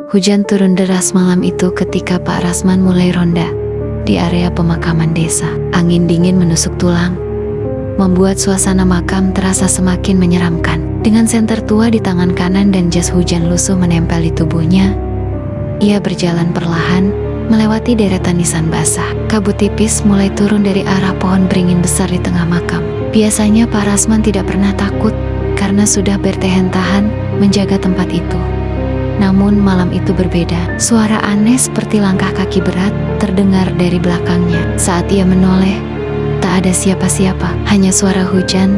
Hujan turun deras malam itu ketika Pak Rasman mulai ronda di area pemakaman desa. Angin dingin menusuk tulang, membuat suasana makam terasa semakin menyeramkan. Dengan senter tua di tangan kanan dan jas hujan lusuh menempel di tubuhnya, ia berjalan perlahan melewati deretan nisan basah. Kabut tipis mulai turun dari arah pohon beringin besar di tengah makam. Biasanya Pak Rasman tidak pernah takut karena sudah bertahan-tahan menjaga tempat itu. Namun malam itu berbeda. Suara aneh seperti langkah kaki berat terdengar dari belakangnya. Saat ia menoleh, tak ada siapa-siapa, hanya suara hujan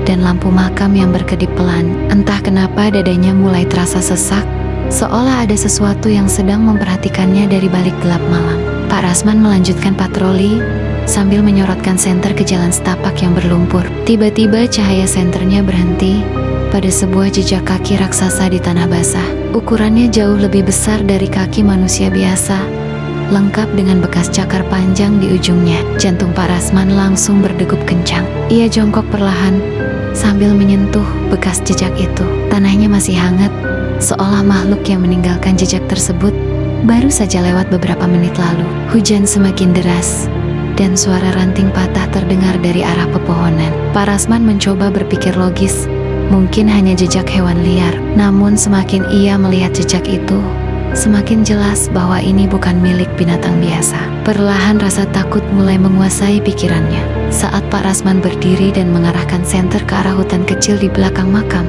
dan lampu makam yang berkedip pelan. Entah kenapa dadanya mulai terasa sesak, seolah ada sesuatu yang sedang memperhatikannya dari balik gelap malam. Pak Rasman melanjutkan patroli sambil menyorotkan senter ke jalan setapak yang berlumpur. Tiba-tiba cahaya senternya berhenti pada sebuah jejak kaki raksasa di tanah basah. Ukurannya jauh lebih besar dari kaki manusia biasa, lengkap dengan bekas cakar panjang di ujungnya. Jantung Pak Rasman langsung berdegup kencang. Ia jongkok perlahan sambil menyentuh bekas jejak itu. Tanahnya masih hangat, seolah makhluk yang meninggalkan jejak tersebut baru saja lewat beberapa menit lalu. Hujan semakin deras dan suara ranting patah terdengar dari arah pepohonan. Pak Rasman mencoba berpikir logis, mungkin hanya jejak hewan liar. Namun semakin ia melihat jejak itu, semakin jelas bahwa ini bukan milik binatang biasa. Perlahan rasa takut mulai menguasai pikirannya. Saat Pak Rasman berdiri dan mengarahkan senter ke arah hutan kecil di belakang makam,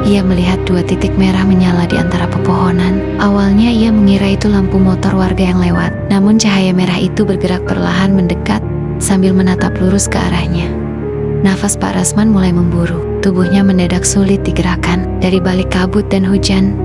ia melihat dua titik merah menyala di antara pepohonan. Awalnya ia mengira itu lampu motor warga yang lewat. Namun cahaya merah itu bergerak perlahan mendekat sambil menatap lurus ke arahnya. Nafas Pak Rasman mulai memburu. Tubuhnya mendadak sulit digerakkan. Dari balik kabut dan hujan,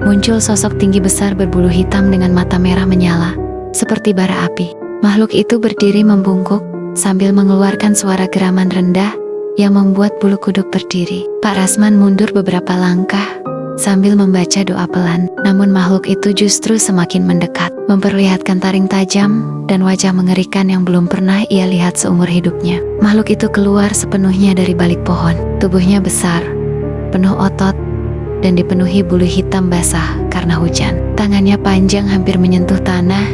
muncul sosok tinggi besar berbulu hitam dengan mata merah menyala, seperti bara api. Makhluk itu berdiri membungkuk, sambil mengeluarkan suara geraman rendah yang membuat bulu kuduk berdiri. Pak Rasman mundur beberapa langkah, sambil membaca doa pelan. Namun makhluk itu justru semakin mendekat, memperlihatkan taring tajam dan wajah mengerikan yang belum pernah ia lihat seumur hidupnya. Makhluk itu keluar sepenuhnya dari balik pohon. Tubuhnya besar, penuh otot, dan dipenuhi bulu hitam basah karena hujan. Tangannya panjang hampir menyentuh tanah,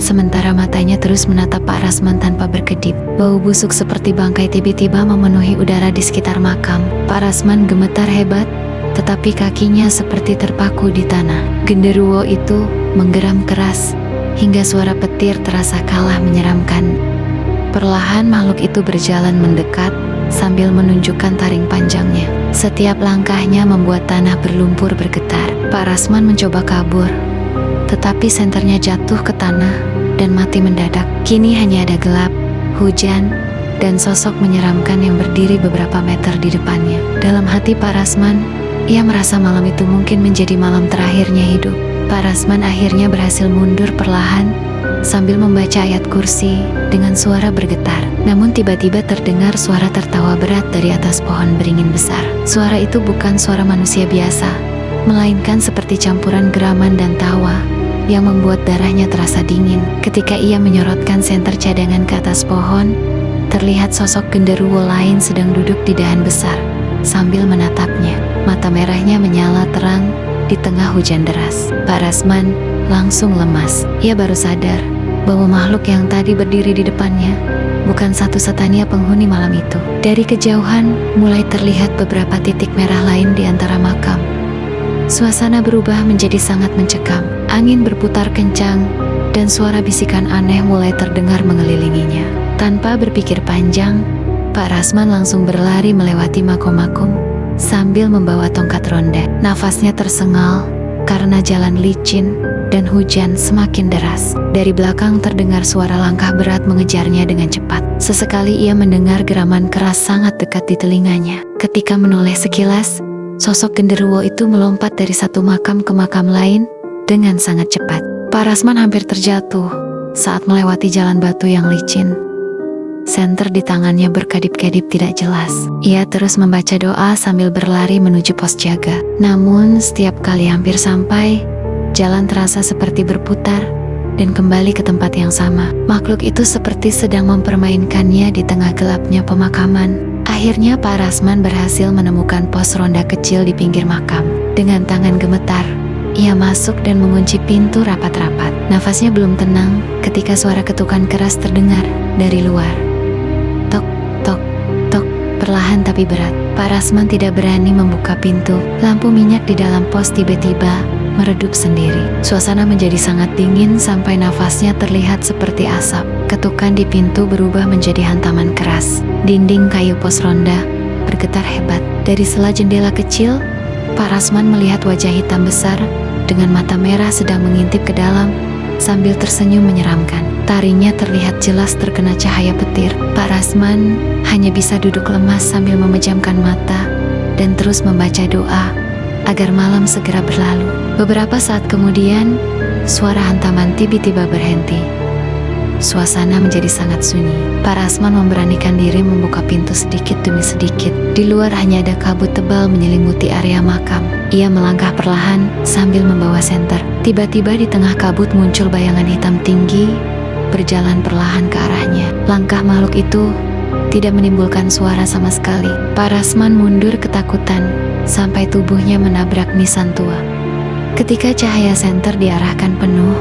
sementara matanya terus menatap Pak Rasman tanpa berkedip. Bau busuk seperti bangkai tiba-tiba memenuhi udara di sekitar makam. Pak Rasman gemetar hebat, tetapi kakinya seperti terpaku di tanah. Genderuwo itu menggeram keras, hingga suara petir terasa kalah menyeramkan. Perlahan makhluk itu berjalan mendekat, sambil menunjukkan taring panjangnya. Setiap langkahnya membuat tanah berlumpur bergetar. Pak Rasman mencoba kabur, tetapi senternya jatuh ke tanah dan mati mendadak. Kini hanya ada gelap, hujan, dan sosok menyeramkan yang berdiri beberapa meter di depannya. Dalam hati Pak Rasman, ia merasa malam itu mungkin menjadi malam terakhirnya hidup. Pak Rasman akhirnya berhasil mundur perlahan sambil membaca ayat kursi dengan suara bergetar. Namun tiba-tiba terdengar suara tertawa berat dari atas pohon beringin besar. Suara itu bukan suara manusia biasa, melainkan seperti campuran geraman dan tawa yang membuat darahnya terasa dingin. Ketika ia menyorotkan senter cadangan ke atas pohon, terlihat sosok genderuwo lain sedang duduk di dahan besar sambil menatapnya. Mata merahnya menyala terang di tengah hujan deras. Pak Rasman langsung lemas. Ia baru sadar bahwa makhluk yang tadi berdiri di depannya bukan satu-satunya penghuni malam itu. Dari kejauhan mulai terlihat beberapa titik merah lain di antara makam. Suasana berubah menjadi sangat mencekam. Angin berputar kencang dan suara bisikan aneh mulai terdengar mengelilinginya. Tanpa berpikir panjang, Pak Rasman langsung berlari melewati makom-makom sambil membawa tongkat ronda. Nafasnya tersengal karena jalan licin dan hujan semakin deras. Dari belakang terdengar suara langkah berat mengejarnya dengan cepat. Sesekali ia mendengar geraman keras sangat dekat di telinganya. Ketika menoleh sekilas, sosok genderuwo itu melompat dari satu makam ke makam lain dengan sangat cepat. Pak Rasman hampir terjatuh saat melewati jalan batu yang licin. Senter di tangannya berkedip-kedip tidak jelas. Ia terus membaca doa sambil berlari menuju pos jaga. Namun setiap kali hampir sampai, jalan terasa seperti berputar dan kembali ke tempat yang sama. Makhluk itu seperti sedang mempermainkannya di tengah gelapnya pemakaman. Akhirnya Pak Rasman berhasil menemukan pos ronda kecil di pinggir makam. Dengan tangan gemetar, Ia masuk dan mengunci pintu rapat-rapat. Nafasnya belum tenang ketika suara ketukan keras terdengar dari luar. Tok, tok, tok, perlahan tapi berat. Pak Rasman tidak berani membuka pintu. Lampu minyak di dalam pos tiba-tiba meredup sendiri. Suasana menjadi sangat dingin sampai nafasnya terlihat seperti asap. Ketukan di pintu berubah menjadi hantaman keras. Dinding kayu pos ronda bergetar hebat. Dari sela jendela kecil, Pak Rasman melihat wajah hitam besar dengan mata merah sedang mengintip ke dalam sambil tersenyum menyeramkan. Taringnya terlihat jelas terkena cahaya petir. Pak Rasman hanya bisa duduk lemas sambil memejamkan mata dan terus membaca doa agar malam segera berlalu. Beberapa saat kemudian, suara hantaman tiba-tiba berhenti. Suasana menjadi sangat sunyi. Pak Rasman memberanikan diri membuka pintu sedikit demi sedikit. Di luar hanya ada kabut tebal menyelimuti area makam. Ia melangkah perlahan sambil membawa senter. Tiba-tiba di tengah kabut muncul bayangan hitam tinggi, berjalan perlahan ke arahnya. Langkah makhluk itu tidak menimbulkan suara sama sekali. Pak Rasman mundur ketakutan sampai tubuhnya menabrak nisan tua. Ketika cahaya senter diarahkan penuh,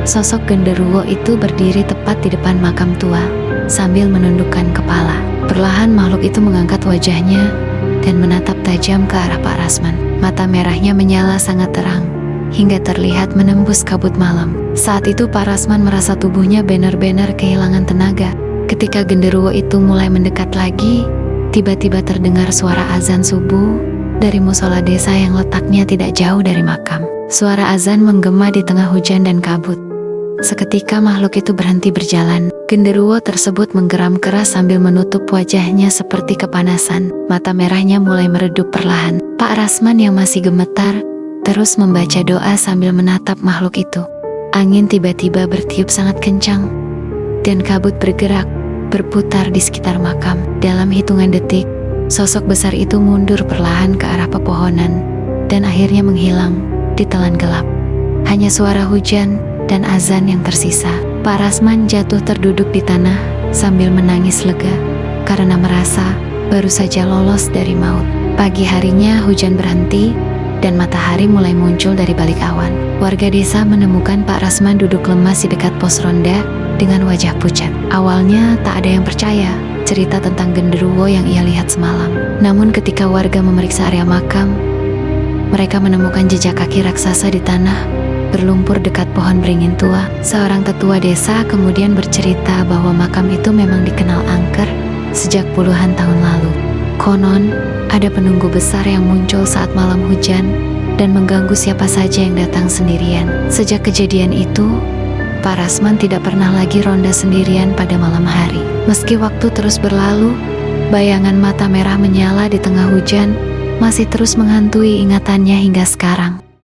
sosok genderuwo itu berdiri tepat di depan makam tua sambil menundukkan kepala. Perlahan makhluk itu mengangkat wajahnya dan menatap tajam ke arah Pak Rasman. Mata merahnya menyala sangat terang hingga terlihat menembus kabut malam. Saat itu Pak Rasman merasa tubuhnya benar-benar kehilangan tenaga. Ketika genderuwo itu mulai mendekat lagi, tiba-tiba terdengar suara azan subuh dari musola desa yang letaknya tidak jauh dari makam. Suara azan menggema di tengah hujan dan kabut. Seketika makhluk itu berhenti berjalan. Genderuwo tersebut menggeram keras sambil menutup wajahnya seperti kepanasan. Mata merahnya mulai meredup perlahan. Pak Rasman yang masih gemetar terus membaca doa sambil menatap makhluk itu. Angin tiba-tiba bertiup sangat kencang dan kabut bergerak berputar di sekitar makam. Dalam hitungan detik, sosok besar itu mundur perlahan ke arah pepohonan dan akhirnya menghilang di telan gelap. Hanya suara hujan dan azan yang tersisa. Pak Rasman jatuh terduduk di tanah sambil menangis lega karena merasa baru saja lolos dari maut. Pagi harinya hujan berhenti dan matahari mulai muncul dari balik awan. Warga desa menemukan Pak Rasman duduk lemas di dekat pos ronda dengan wajah pucat. Awalnya tak ada yang percaya cerita tentang genderuwo yang ia lihat semalam. Namun ketika warga memeriksa area makam, mereka menemukan jejak kaki raksasa di tanah berlumpur dekat pohon beringin tua. Seorang tetua desa kemudian bercerita bahwa makam itu memang dikenal angker sejak puluhan tahun lalu. Konon, ada penunggu besar yang muncul saat malam hujan dan mengganggu siapa saja yang datang sendirian. Sejak kejadian itu, Pak Rasman tidak pernah lagi ronda sendirian pada malam hari. Meski waktu terus berlalu, bayangan mata merah menyala di tengah hujan masih terus menghantui ingatannya hingga sekarang.